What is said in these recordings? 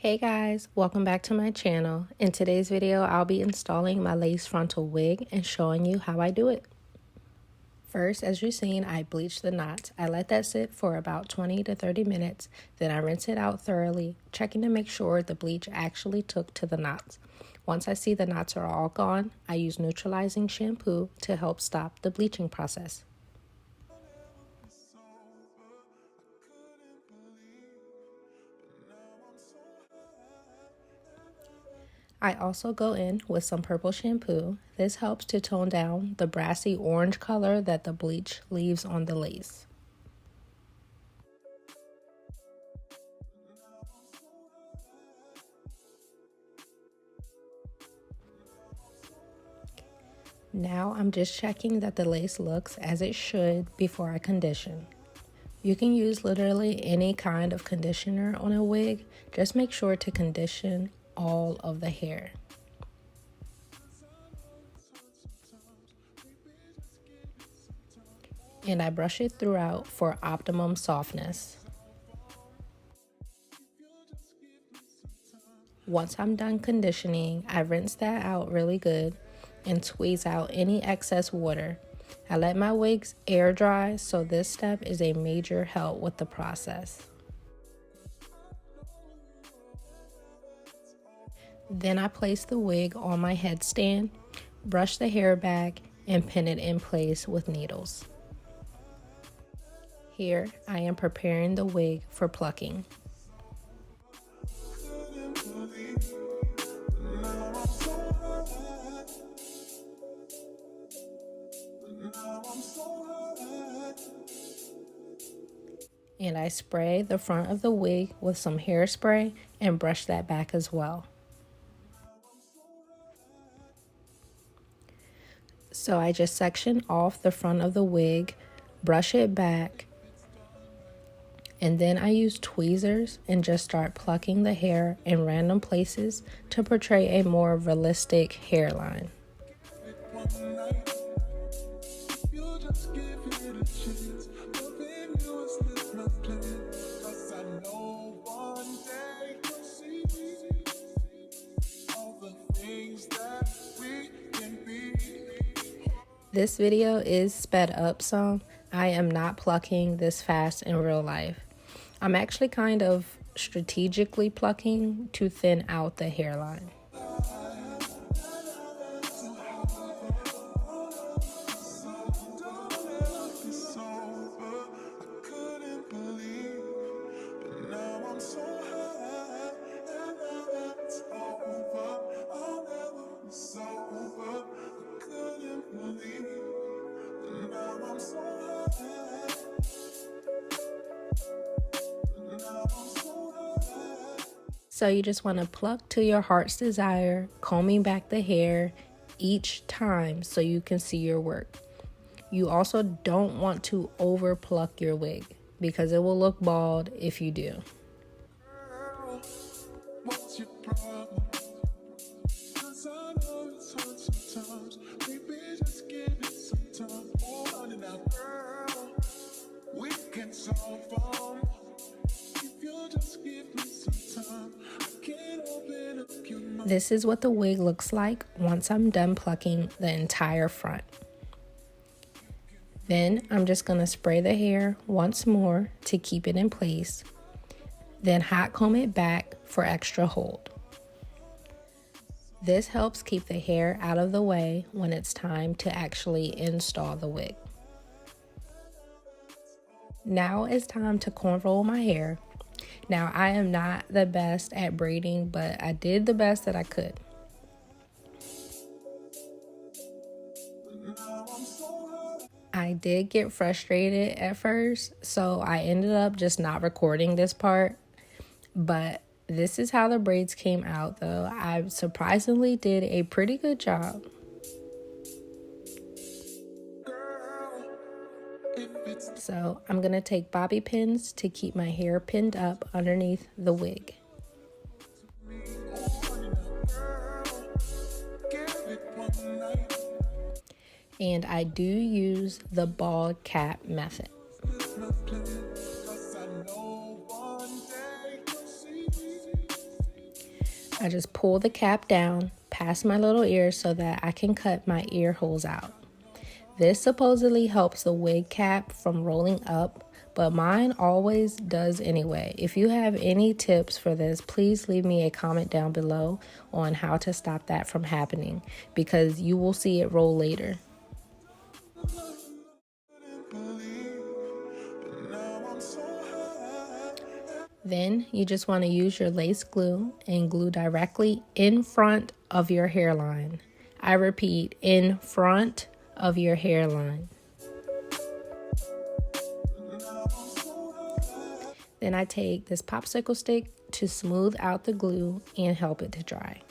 Hey guys, welcome back to my channel. In today's video, I'll be installing my lace frontal wig and showing you how I do it. First, as you've seen, I bleach the knots. I let that sit for about 20 to 30 minutes, then I rinse it out thoroughly, checking to make sure the bleach actually took to the knots. Once I see the knots are all gone, I use neutralizing shampoo to help stop the bleaching process. I also go in with some purple shampoo. This helps to tone down the brassy orange color that the bleach leaves on the lace. Now I'm just checking that the lace looks as it should before I condition. You can use literally any kind of conditioner on a wig. Just make sure to condition all of the hair. And I brush it throughout for optimum softness. Once I'm done conditioning, I rinse that out really good and squeeze out any excess water. I let my wigs air dry, so this step is a major help with the process. Then I place the wig on my headstand, brush the hair back, and pin it in place with needles. Here, I am preparing the wig for plucking. And I spray the front of the wig with some hairspray and brush that back as well. So I just section off the front of the wig, brush it back, and then I use tweezers and just start plucking the hair in random places to portray a more realistic hairline. This video is sped up some. I am not plucking this fast in real life. I'm actually kind of strategically plucking to thin out the hairline. So you just want to pluck to your heart's desire, combing back the hair each time so you can see your work. You also don't want to over pluck your wig because it will look bald if you do. What's your problem? 'Cause I know it's hard sometimes. Maybe just give it some time. Oh, now, girl, we can solve them. If you just give me some time, I can open up your mind. This is what the wig looks like once I'm done plucking the entire front. Then I'm just going to spray the hair once more to keep it in place. Then hot comb it back for extra hold. This helps keep the hair out of the way when it's time to actually install the wig. Now it's time to corn roll my hair. Now I am not the best at braiding, but I did the best that I could. I did get frustrated at first, so I ended up just not recording this part. But this is how the braids came out, though. I surprisingly did a pretty good job. So I'm going to take bobby pins to keep my hair pinned up underneath the wig. And I do use the bald cap method. I just pull the cap down past my little ears so that I can cut my ear holes out. This supposedly helps the wig cap from rolling up, but mine always does anyway. If you have any tips for this, please leave me a comment down below on how to stop that from happening, because you will see it roll later. Then you just want to use your lace glue and glue directly in front of your hairline. I repeat, in front of your hairline. Then I take this popsicle stick to smooth out the glue and help it to dry.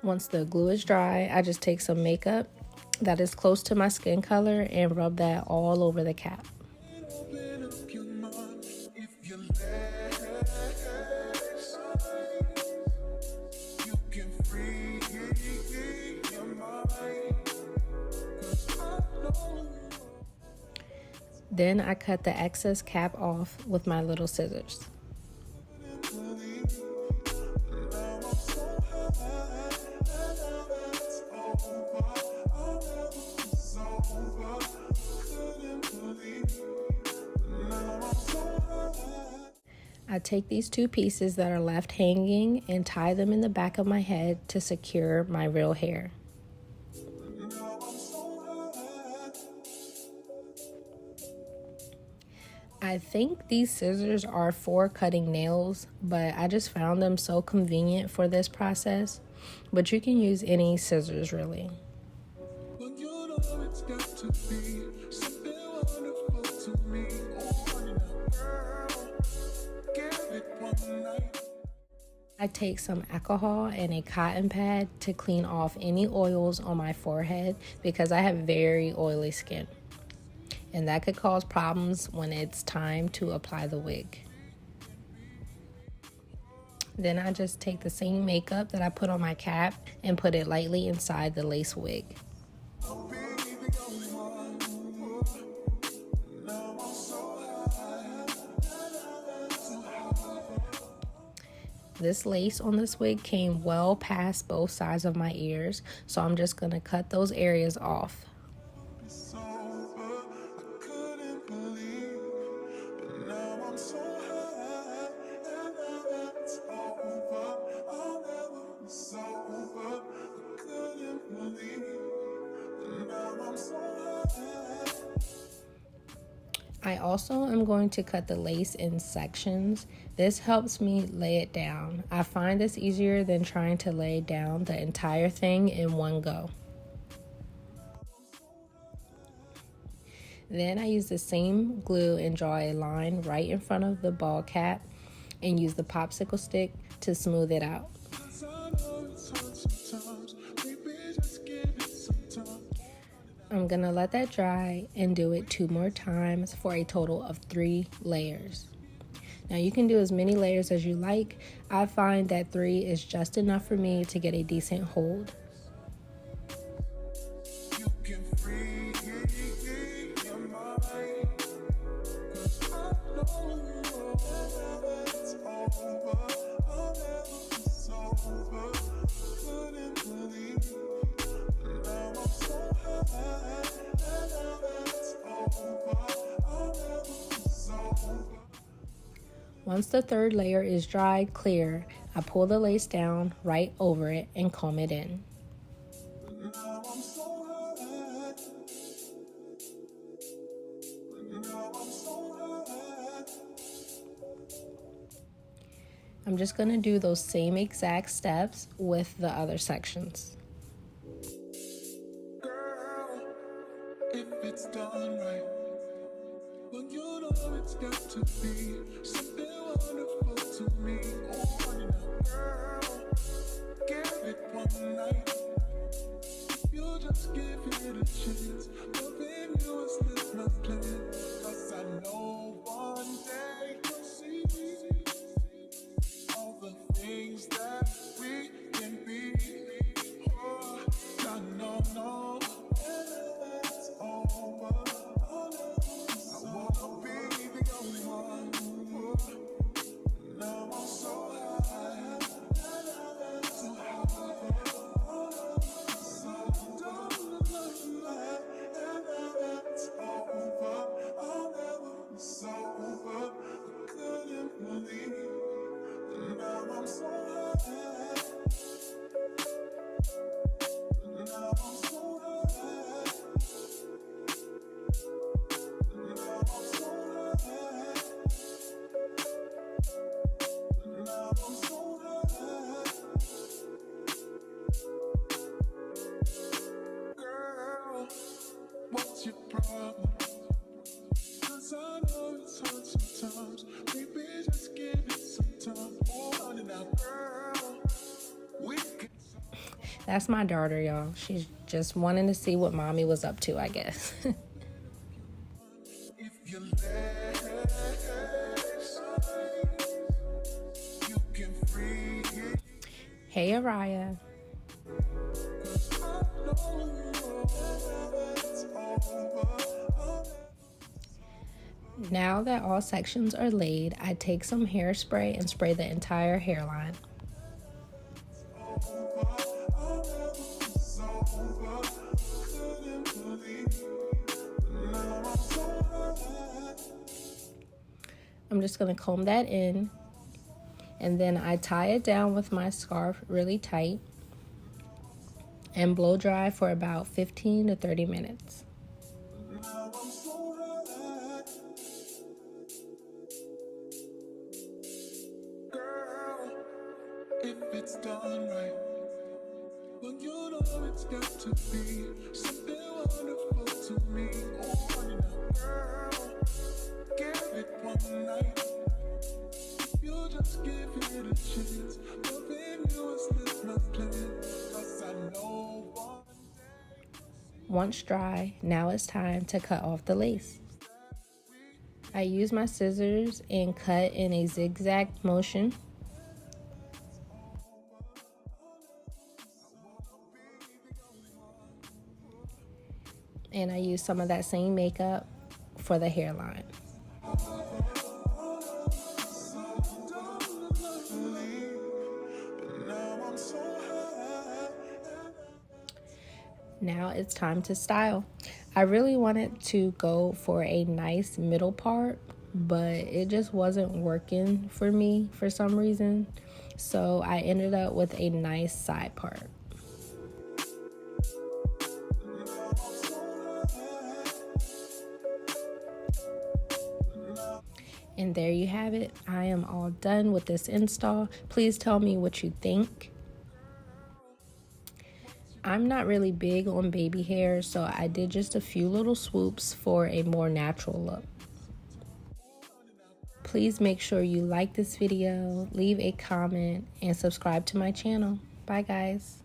Once the glue is dry, I just take some makeup that is close to my skin color and rub that all over the cap. Then I cut the excess cap off with my little scissors. I take these two pieces that are left hanging and tie them in the back of my head to secure my real hair. I think these scissors are for cutting nails, but I just found them so convenient for this process. But you can use any scissors really. I take some alcohol and a cotton pad to clean off any oils on my forehead because I have very oily skin, and that could cause problems when it's time to apply the wig. Then I just take the same makeup that I put on my cap and put it lightly inside the lace wig. This lace on this wig came well past both sides of my ears, so I'm just going to cut those areas off. I also am going to cut the lace in sections. This helps me lay it down. I find this easier than trying to lay down the entire thing in one go. Then I use the same glue and draw a line right in front of the ball cap and use the popsicle stick to smooth it out. I'm gonna let that dry and do it 2 more times for a total of 3 layers. Now you can do as many layers as you like. I find that 3 is just enough for me to get a decent hold. Once the 3rd layer is dried clear, I pull the lace down right over it and comb it in. I'm just going to do those same exact steps with the other sections. Girl, if it's done right, well, you know it's got to be something wonderful to me. Oh, girl, give it one night. You just give it a chance. Loving you is this my plan. 'Cause I know one day you'll see. what's your problem? 'Cause I know it's hard sometimes. Maybe just give it some time. Oh, and now, girl, we can. That's my daughter, y'all. She's just wanting to see what mommy was up to, I guess. If you let you can free it. Hey, Araya. 'Cause I know it's over. Now that all sections are laid, I take some hairspray and spray the entire hairline. I'm just going to comb that in, and then I tie it down with my scarf really tight and blow dry for about 15 to 30 minutes. Girl, if it's done right, well, you know it's got to be something wonderful to me. Oh, now, girl, give it one night. You just give it a chance. Loving you is this my plan. 'Cause I know one Once dry, now it's time to cut off the lace. I use my scissors and cut in a zigzag motion. And I use some of that same makeup for the hairline. Now it's time to style. I really wanted to go for a nice middle part, but it just wasn't working for me for some reason. So I ended up with a nice side part. And there you have it. I am all done with this install. Please tell me what you think. I'm not really big on baby hair, so I did just a few little swoops for a more natural look. Please make sure you like this video, leave a comment, and subscribe to my channel. Bye, guys.